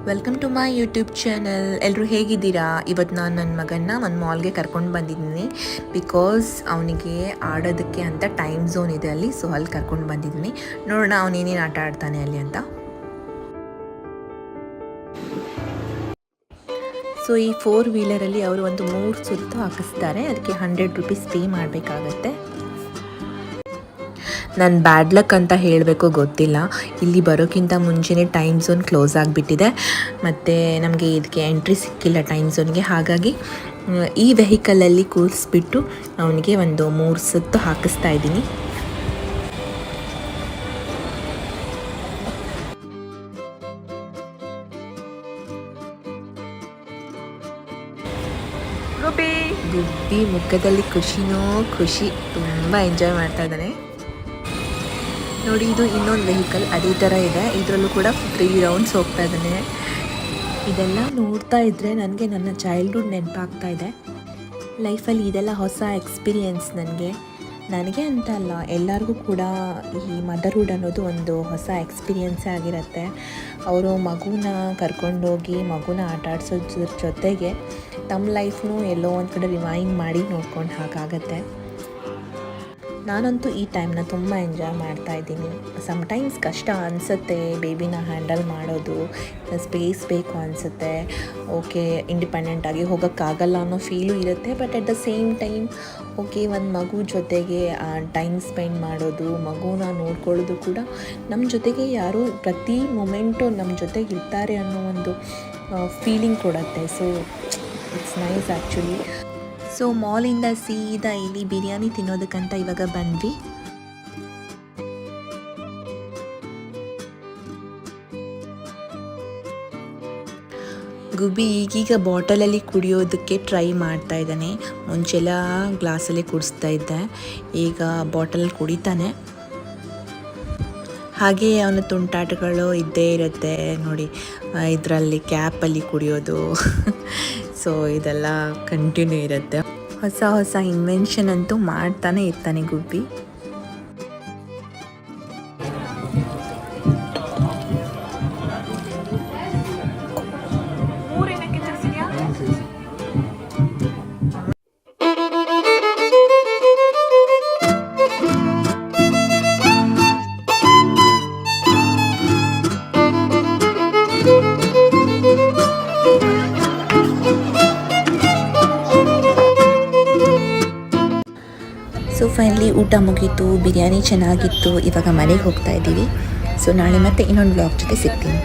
Welcome to my YouTube channel. ಎಲ್ಲರೂ ಹೇಗಿದ್ದೀರಾ? ಇವತ್ತು ನಾನು ನನ್ನ ಮಗನ್ನ ಒಂದು ಮಾಲ್ಗೆ ಕರ್ಕೊಂಡು ಬಂದಿದ್ದೀನಿ. ಬಿಕಾಸ್ ಅವನಿಗೆ ಆಡೋದಕ್ಕೆ ಅಂತ ಟೈಮ್ ಝೋನ್ ಇದೆ ಅಲ್ಲಿ, ಸೊ ಅಲ್ಲಿ ಕರ್ಕೊಂಡು ಬಂದಿದ್ದೀನಿ. ನೋಡೋಣ ಅವನೇನೇನು ಆಟ ಆಡ್ತಾನೆ ಅಲ್ಲಿ ಅಂತ. ಸೊ ಈ 4 ವೀಲರಲ್ಲಿ ಅವರು ಒಂದು 3 ಸುತ್ತು ಹಾಕಿಸ್ತಾರೆ. ಅದಕ್ಕೆ 100 ರೂಪೀಸ್ ಪೇ ಮಾಡಬೇಕಾಗತ್ತೆ. ನನ್ನ ಬ್ಯಾಡ್ ಲಕ್ ಅಂತ ಹೇಳಬೇಕು, ಗೊತ್ತಿಲ್ಲ. ಇಲ್ಲಿ ಬರೋಕ್ಕಿಂತ ಮುಂಚೆನೇ ಟೈಮ್ ಝೋನ್ ಕ್ಲೋಸ್ ಆಗಿಬಿಟ್ಟಿದೆ ಮತ್ತು ನಮಗೆ ಇದಕ್ಕೆ ಎಂಟ್ರಿ ಸಿಕ್ಕಿಲ್ಲ ಟೈಮ್ ಝೋನ್ಗೆ. ಹಾಗಾಗಿ ಈ ವೆಹಿಕಲಲ್ಲಿ ಕೂರಿಸ್ಬಿಟ್ಟು ಅವನಿಗೆ ಒಂದು 3 ಸುತ್ತು ಹಾಕಿಸ್ತಾ ಇದ್ದೀನಿ. ಗುಬ್ಬಿ ಮುಖದಲ್ಲಿ ಖುಷಿನೋ ಖುಷಿ, ತುಂಬ ಎಂಜಾಯ್ ಮಾಡ್ತಾ ಇದ್ದಾನೆ. ನೋಡಿ, ಇದು ಇನ್ನೊಂದು ವೆಹಿಕಲ್ ಅದೇ ಥರ ಇದೆ. ಇದರಲ್ಲೂ ಕೂಡ 3 ರೌಂಡ್ಸ್ ಹೋಗ್ತಾ ಇದ್ದಾನೆ. ಇದೆಲ್ಲ ನೋಡ್ತಾ ಇದ್ದರೆ ನನಗೆ ನನ್ನ ಚೈಲ್ಡ್ಹುಡ್ ನೆನಪಾಗ್ತಾ ಇದೆ. ಲೈಫಲ್ಲಿ ಇದೆಲ್ಲ ಹೊಸ ಎಕ್ಸ್ಪೀರಿಯೆನ್ಸ್ ನನಗೆ ಅಂತ ಅಲ್ಲ, ಎಲ್ಲರಿಗೂ ಕೂಡ ಈ ಮದರ್ಹುಡ್ ಅನ್ನೋದು ಒಂದು ಹೊಸ ಎಕ್ಸ್ಪೀರಿಯೆನ್ಸೇ ಆಗಿರುತ್ತೆ. ಅವರು ಮಗುನ ಕರ್ಕೊಂಡೋಗಿ ಮಗುನ ಆಟ ಆಡಿಸೋದ್ರ ಜೊತೆಗೆ ತಮ್ಮ ಲೈಫ್ನೂ ಎಲ್ಲೋ ಒಂದು ಕಡೆ ರಿವೈಂಡ್ ಮಾಡಿ ನೋಡ್ಕೊಂಡು ಹಾಗಾಗತ್ತೆ. ನಾನಂತೂ ಈ ಟೈಮ್ನ ತುಂಬ ಎಂಜಾಯ್ ಮಾಡ್ತಾಯಿದ್ದೀನಿ. ಸಮ್ಟೈಮ್ಸ್ ಕಷ್ಟ ಅನಿಸುತ್ತೆ ಬೇಬಿನ ಹ್ಯಾಂಡಲ್ ಮಾಡೋದು, ಸ್ಪೇಸ್ ಬೇಕು ಅನಿಸುತ್ತೆ. ಓಕೆ, ಇಂಡಿಪೆಂಡೆಂಟಾಗಿ ಹೋಗೋಕ್ಕಾಗಲ್ಲ ಅನ್ನೋ ಫೀಲು ಇರುತ್ತೆ. But at the same time okay, ಒಂದು ಮಗು ಜೊತೆಗೆ ಟೈಮ್ ಸ್ಪೆಂಡ್ ಮಾಡೋದು, ಮಗುನ ನೋಡ್ಕೊಳ್ಳೋದು ಕೂಡ ನಮ್ಮ ಜೊತೆಗೆ ಯಾರೋ ಪ್ರತಿ ಮೊಮೆಂಟು ನಮ್ಮ ಜೊತೆಗೆ ಇರ್ತಾರೆ ಅನ್ನೋ ಒಂದು ಫೀಲಿಂಗ್ ಕೊಡುತ್ತೆ. So it's nice actually. So ಮಾಲಿಂದ ಸೀದಾ ಇಲ್ಲಿ ಬಿರಿಯಾನಿ ತಿನ್ನೋದಕ್ಕಂತ ಇವಾಗ ಬಂದ್ವಿ. ಗುಬ್ಬಿ ಈಗೀಗ ಬಾಟಲಲ್ಲಿ ಕುಡಿಯೋದಕ್ಕೆ ಟ್ರೈ ಮಾಡ್ತಾ ಇದ್ದಾನೆ. ಮುಂಚೆಲ್ಲ ಗ್ಲಾಸಲ್ಲಿ ಕುಡಿಸ್ತಾ ಇದ್ದೆ, ಈಗ ಬಾಟಲಲ್ಲಿ ಕುಡಿತಾನೆ. ಹಾಗೆ ಅವನ ತುಂಟಾಟಗಳು ಇದ್ದೇ ಇರುತ್ತೆ ನೋಡಿ. ಇದರಲ್ಲಿ ಕ್ಯಾಪಲ್ಲಿ ಕುಡಿಯೋದು ಸೊ ಇದೆಲ್ಲ ಕಂಟಿನ್ಯೂ ಇರುತ್ತೆ. ಹೊಸ ಹೊಸ ಇನ್ವೆನ್ಷನ್ ಅಂತೂ ಮಾಡ್ತಾನೆ ಇರ್ತಾನೆ ಗುಬ್ಬಿ. ಸೊ ಫೈನಲಿ ಊಟ ಮುಗೀತು, ಬಿರಿಯಾನಿ ಚೆನ್ನಾಗಿತ್ತು. ಇವಾಗ ಮನೆಗೆ ಹೋಗ್ತಾ ಇದ್ದೀವಿ. ಸೊ ನಾಳೆ ಮತ್ತೆ ಇನ್ನೊಂದು ವ್ಲಾಗ್ ಜೊತೆ ಸಿಗ್ತೀನಿ.